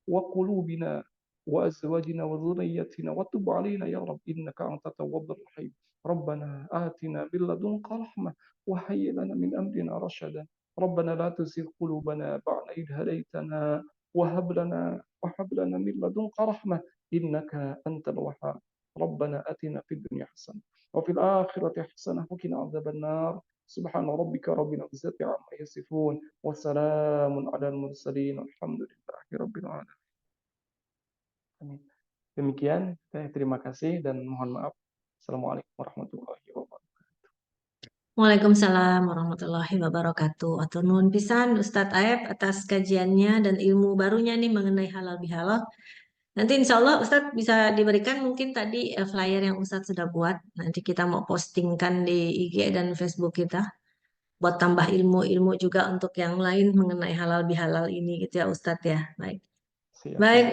وقلوبنا وأزواجنا وذريتنا وتب علينا يا رب إنك أنت التواب الرحيم. ربنا آتنا من لدنك رحمة وهيئ لنا من أمرنا رشدا. ربنا لا تزغ قلوبنا بعد إذ هديتنا وهب لنا من لدنك رحمة إنك أنت الوهاب. ربنا آتنا في الدنيا حسنة وفي الآخرة حسنة وقنا عذاب النار. سبحان ربك رب العزة عما يصفون وسلام على المرسلين الحمد لله رب العالمين. Amin. Demikian, saya terima kasih dan mohon maaf. Assalamualaikum warahmatullahi wabarakatuh. Waalaikumsalam warahmatullahi wabarakatuh. Atur nuhun pisan Ustadz Aep atas kajiannya dan ilmu barunya nih mengenai halal bihalal. Nanti insya Allah Ustadz bisa diberikan mungkin tadi flyer yang Ustadz sudah buat. Nanti kita mau postingkan di IG dan Facebook kita. Buat tambah ilmu-ilmu juga untuk yang lain mengenai halal bihalal ini gitu ya Ustadz ya. Baik. Siap. Baik,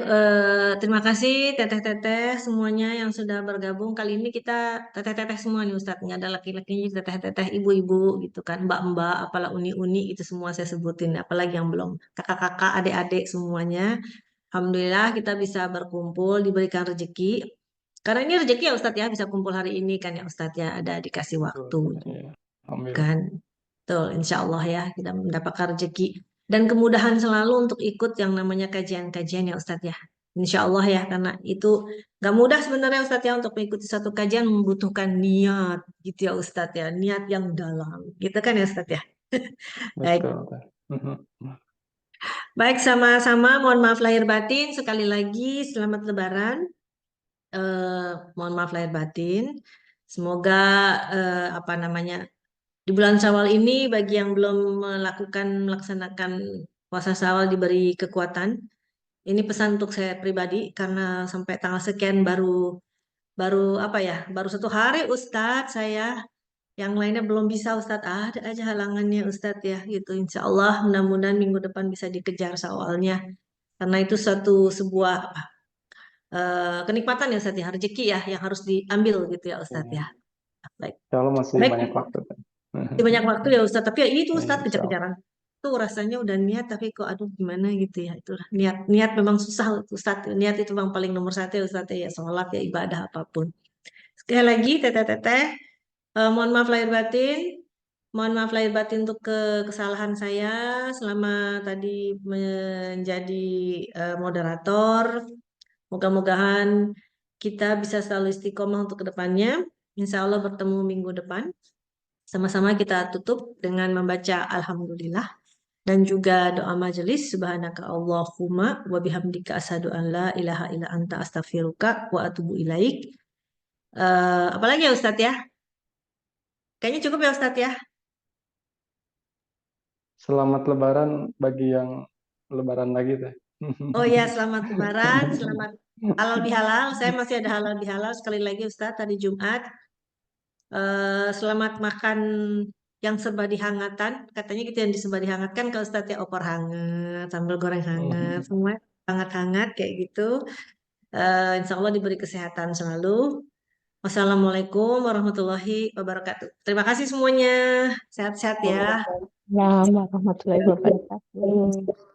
terima kasih teteh-teteh semuanya yang sudah bergabung. Kali ini kita teteh-teteh semua nih Ustadz. Nggak ada laki-lakinya, teteh-teteh, ibu-ibu gitu kan. Mbak-mbak, apalah uni-uni itu semua saya sebutin. Apalagi yang belum. Kakak-kakak, adik-adik semuanya. Alhamdulillah kita bisa berkumpul, diberikan rezeki. Karena ini rezeki ya Ustadz ya, bisa kumpul hari ini kan ya Ustadz ya. Ada dikasih waktu Ya. Alhamdulillah. kan. Betul, insya Allah ya kita mendapatkan rezeki dan kemudahan selalu untuk ikut yang namanya kajian-kajian ya Ustadz ya. Insya Allah ya, karena itu gak mudah sebenarnya Ustadz ya untuk mengikuti satu kajian membutuhkan niat gitu ya Ustadz ya, niat yang dalam gitu kan ya Ustadz ya. Baik, Betul. baik sama-sama. Mohon maaf lahir batin sekali lagi. Selamat Lebaran. Mohon maaf lahir batin. Semoga apa namanya di bulan Syawal ini bagi yang belum melaksanakan puasa Syawal diberi kekuatan. Ini pesan untuk saya pribadi karena sampai tanggal sekian baru baru apa ya? Baru 1 hari Ustadz saya. Yang lainnya belum bisa Ustadz. Ada aja halangannya Ustadz ya gitu. Insya Allah mudah-mudahan minggu depan bisa dikejar Syawalnya. Karena itu sebuah kenikmatan ya Ustadz ya, rezeki ya yang harus diambil gitu ya Ustadz ya. Baik. Kalau masih Baik. banyak waktu kan. Masih banyak waktu ya Ustadz, tapi ya itu Ustadz Insya Allah. kejar-kejaran. Tuh rasanya udah niat tapi kok aduh gimana gitu ya. Itulah niat memang susah Ustadz. Niat itu memang paling nomor 1 ya Ustadz ya, sholat ya ibadah apapun. Sekali lagi teteh-teteh, mohon maaf lahir batin. Mohon maaf lahir batin untuk kesalahan saya selama tadi menjadi moderator. Moga-mogahan kita bisa selalu istiqomah untuk kedepannya. Insya Allah bertemu minggu depan. Sama-sama kita tutup dengan membaca Alhamdulillah dan juga doa majelis. Subhanaka Allahumma wa bihamdika asyhadu an la ilaha illa anta astaghfiruka wa atubu ilaik. Apalagi ya Ustadz ya? Kayaknya cukup ya Ustadz ya? Selamat Lebaran bagi yang Lebaran lagi teh. Oh ya, selamat Lebaran, selamat halal bihalal. Saya masih ada halal bihalal sekali lagi Ustadz tadi Jumat. Selamat makan yang serba dihangatan. Katanya gitu yang serba dihangatkan kalau Ustadz ya opor hangat, sambal goreng hangat, semua hangat-hangat kayak gitu. Insya Allah diberi kesehatan selalu. Wassalamualaikum warahmatullahi wabarakatuh. Terima kasih semuanya. Sehat-sehat ya. Waalaikumsalam warahmatullahi wabarakatuh.